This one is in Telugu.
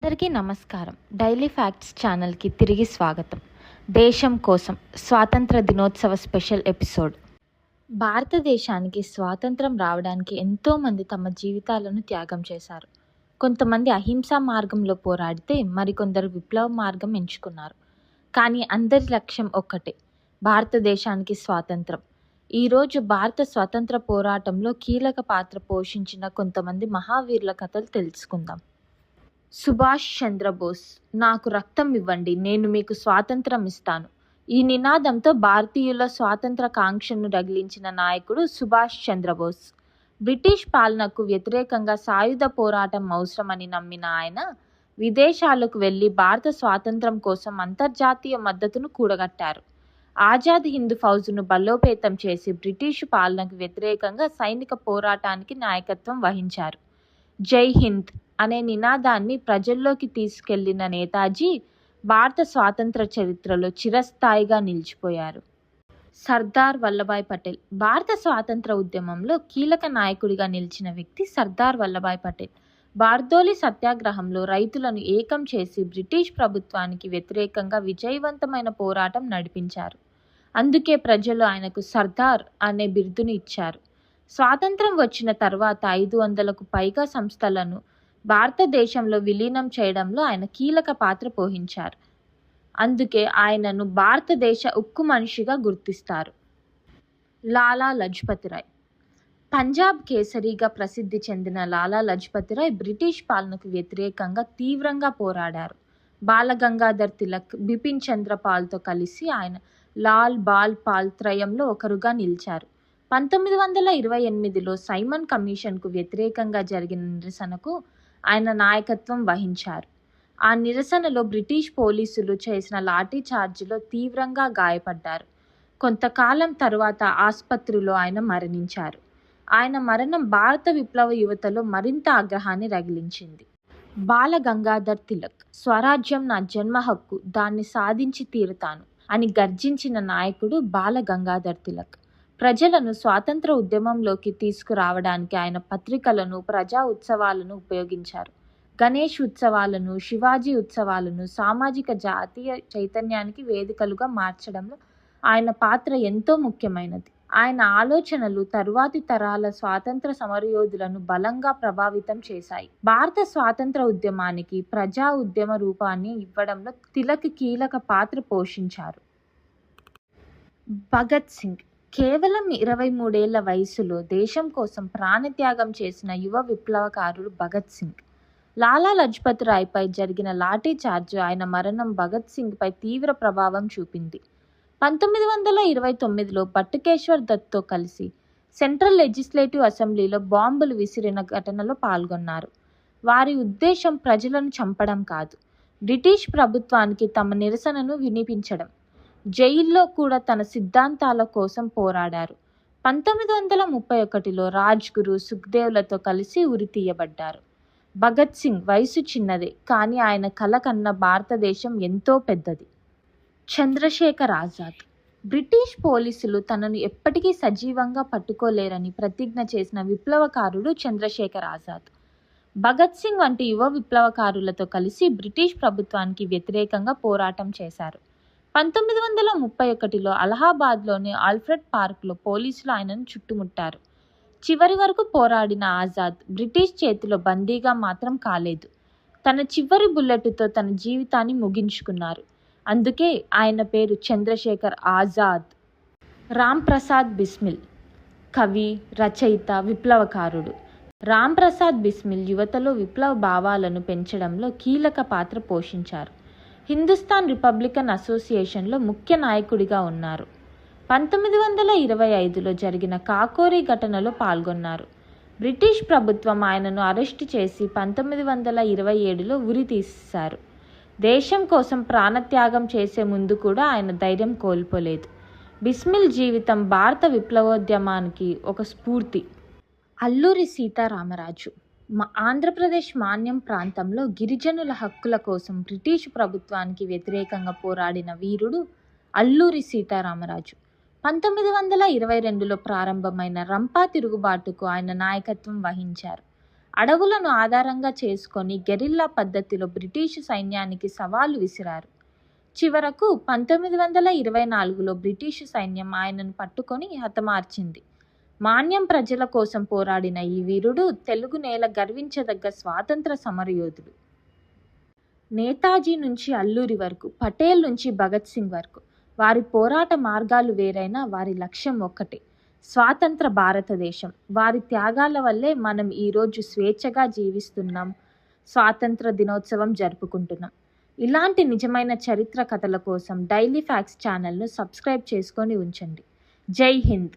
అందరికీ నమస్కారం. డైలీ ఫ్యాక్ట్స్ ఛానల్కి తిరిగి స్వాగతం. దేశం కోసం స్వాతంత్ర దినోత్సవ స్పెషల్ ఎపిసోడ్. భారతదేశానికి స్వాతంత్రం రావడానికి ఎంతోమంది తమ జీవితాలను త్యాగం చేశారు. కొంతమంది అహింసా మార్గంలో పోరాడితే మరికొందరు విప్లవ మార్గం ఎంచుకున్నారు. కానీ అందరి లక్ష్యం ఒక్కటే, భారతదేశానికి స్వాతంత్రం. ఈరోజు భారత స్వతంత్ర పోరాటంలో కీలక పాత్ర పోషించిన కొంతమంది మహావీరుల కథలు తెలుసుకుందాం. సుభాష్ చంద్రబోస్. నాకు రక్తం ఇవ్వండి, నేను మీకు స్వాతంత్రం ఇస్తాను. ఈ నినాదంతో భారతీయుల స్వాతంత్ర కాంక్షను రగిలించిన నాయకుడు సుభాష్ చంద్రబోస్. బ్రిటిష్ పాలనకు వ్యతిరేకంగా సాయుధ పోరాటం అవసరమని నమ్మిన ఆయన విదేశాలకు వెళ్ళి భారత స్వాతంత్రం కోసం అంతర్జాతీయ మద్దతును కూడగట్టారు. ఆజాద్ హింద్ ఫౌజును బలోపేతం చేసి బ్రిటిషు పాలనకు వ్యతిరేకంగా సైనిక పోరాటానికి నాయకత్వం వహించారు. జై హింద్ అనే నినాదాన్ని ప్రజల్లోకి తీసుకెళ్లిన నేతాజీ భారత స్వాతంత్ర చరిత్రలో చిరస్థాయిగా నిలిచిపోయారు. సర్దార్ వల్లభాయ్ పటేల్. భారత స్వాతంత్ర ఉద్యమంలో కీలక నాయకుడిగా నిలిచిన వ్యక్తి సర్దార్ వల్లభాయ్ పటేల్. బార్దోలి సత్యాగ్రహంలో రైతులను ఏకం చేసి బ్రిటిష్ ప్రభుత్వానికి వ్యతిరేకంగా విజయవంతమైన పోరాటం నడిపించారు. అందుకే ప్రజలు ఆయనకు సర్దార్ అనే బిరుదును ఇచ్చారు. స్వాతంత్రం వచ్చిన తర్వాత 500కు పైగా సంస్థలను భారతదేశంలో విలీనం చేయడంలో ఆయన కీలక పాత్ర పోషించారు. అందుకే ఆయనను భారతదేశ ఉక్కు మనిషిగా గుర్తిస్తారు. లాలా లజపతి రాయ్. పంజాబ్ కేసరిగా ప్రసిద్ధి చెందిన లాలా లజపతి రాయ్ బ్రిటిష్ పాలనకు వ్యతిరేకంగా తీవ్రంగా పోరాడారు. బాలగంగాధర్ తిలక్, బిపిన్ చంద్రపాల్తో కలిసి ఆయన లాల్ బాల్ పాల్ త్రయంలో ఒకరుగా నిలిచారు. 1928లో సైమన్ కమిషన్కు వ్యతిరేకంగా జరిగిన నిరసనకు ఆయన నాయకత్వం వహించారు. ఆ నిరసనలో బ్రిటిష్ పోలీసులు చేసిన లాఠీ చార్జిలో తీవ్రంగా గాయపడ్డారు. కొంతకాలం తర్వాత ఆసుపత్రిలో ఆయన మరణించారు. ఆయన మరణం భారత విప్లవ యువతలో మరింత ఆగ్రహాన్ని రగిలించింది. బాల గంగాధర్ తిలక్. స్వరాజ్యం నా జన్మ హక్కు, దాన్ని సాధించి తీరుతాను అని గర్జించిన నాయకుడు బాల గంగాధర్ తిలక్. ప్రజలను స్వాతంత్ర ఉద్యమంలోకి తీసుకురావడానికి ఆయన పత్రికలను, ప్రజా ఉత్సవాలను ఉపయోగించారు. గణేష్ ఉత్సవాలను, శివాజీ ఉత్సవాలను సామాజిక జాతీయ చైతన్యానికి వేదికలుగా మార్చడంలో ఆయన పాత్ర ఎంతో ముఖ్యమైనది. ఆయన ఆలోచనలు తరువాతి తరాల స్వాతంత్ర సమరయోధులను బలంగా ప్రభావితం చేశాయి. భారత స్వాతంత్ర ఉద్యమానికి ప్రజా ఉద్యమ రూపాన్ని ఇవ్వడంలో తిలక్ కీలక పాత్ర పోషించారు. భగత్ సింగ్. కేవలం 23 వయసులో దేశం కోసం ప్రాణత్యాగం చేసిన యువ విప్లవకారుడు భగత్ సింగ్. లాలా లజపతి రాయ్పై జరిగిన లాఠీ చార్జ్, ఆయన మరణం భగత్ సింగ్పై తీవ్ర ప్రభావం చూపింది. 1929లో బట్టుకేశ్వర్ దత్తో కలిసి సెంట్రల్ లెజిస్లేటివ్ అసెంబ్లీలో బాంబులు విసిరిన ఘటనలో పాల్గొన్నారు. వారి ఉద్దేశం ప్రజలను చంపడం కాదు, బ్రిటిష్ ప్రభుత్వానికి తమ నిరసనను వినిపించడం. జైల్లో కూడా తన సిద్ధాంతాల కోసం పోరాడారు. 1931లో రాజ్గురు, సుఖ్దేవ్లతో కలిసి ఉరితీయబడ్డారు. భగత్ సింగ్ వయసు చిన్నదే, కానీ ఆయన కల కన్న భారతదేశం ఎంతో పెద్దది. చంద్రశేఖర్ ఆజాద్. బ్రిటిష్ పోలీసులు తనను ఎప్పటికీ సజీవంగా పట్టుకోలేరని ప్రతిజ్ఞ చేసిన విప్లవకారుడు చంద్రశేఖర్ ఆజాద్. భగత్ సింగ్ వంటి యువ విప్లవకారులతో కలిసి బ్రిటిష్ ప్రభుత్వానికి వ్యతిరేకంగా పోరాటం చేశారు. 1931లో అలహాబాద్లోని ఆల్ఫ్రెడ్ పార్క్లో పోలీసులు ఆయనను చుట్టుముట్టారు. చివరి వరకు పోరాడిన ఆజాద్ బ్రిటిష్ చేతిలో బందీగా మాత్రం కాలేదు. తన చివరి బుల్లెట్తో తన జీవితాన్ని ముగించుకున్నారు. అందుకే ఆయన పేరు చంద్రశేఖర్ ఆజాద్. రామ్ ప్రసాద్ బిస్మిల్. కవి, రచయిత, విప్లవకారుడు. రామ్ ప్రసాద్ బిస్మిల్ యువతలో విప్లవ భావాలను పెంచడంలో కీలక పాత్ర పోషించారు. హిందుస్థాన్ రిపబ్లికన్ అసోసియేషన్లో ముఖ్య నాయకుడిగా ఉన్నారు. 1925లో జరిగిన కాకోరీ ఘటనలో పాల్గొన్నారు. బ్రిటిష్ ప్రభుత్వం ఆయనను అరెస్టు చేసి 1927లో ఉరి తీశారు. దేశం కోసం ప్రాణత్యాగం చేసే ముందు కూడా ఆయన ధైర్యం కోల్పోలేదు. బిస్మిల్ జీవితం భారత విప్లవోద్యమానికి ఒక స్ఫూర్తి. అల్లూరి సీతారామరాజు. ఆంధ్రప్రదేశ్ మాన్యం ప్రాంతంలో గిరిజనుల హక్కుల కోసం బ్రిటిష్ ప్రభుత్వానికి వ్యతిరేకంగా పోరాడిన వీరుడు అల్లూరి సీతారామరాజు. 1922లో ప్రారంభమైన రంపా తిరుగుబాటుకు ఆయన నాయకత్వం వహించారు. అడవులను ఆధారంగా చేసుకొని గెరిల్లా పద్ధతిలో బ్రిటిష్ సైన్యానికి సవాలు విసిరారు. చివరకు 1924లో బ్రిటిష్ సైన్యం ఆయనను పట్టుకొని హతమార్చింది. మాన్యం ప్రజల కోసం పోరాడిన ఈ వీరుడు తెలుగు నేల గర్వించదగ్గ స్వాతంత్ర సమరయోధుడు. నేతాజీ నుంచి అల్లూరి వరకు, పటేల్ నుంచి భగత్ సింగ్ వరకు వారి పోరాట మార్గాలు వేరైనా వారి లక్ష్యం ఒక్కటే, స్వాతంత్ర భారతదేశం. వారి త్యాగాల వల్లే మనం ఈరోజు స్వేచ్ఛగా జీవిస్తున్నాం, స్వాతంత్ర దినోత్సవం జరుపుకుంటున్నాం. ఇలాంటి నిజమైన చరిత్ర కథల కోసం డైలీ ఫ్యాక్ట్స్ ఛానల్ను సబ్స్క్రైబ్ చేసుకొని ఉంచండి. జై హింద్.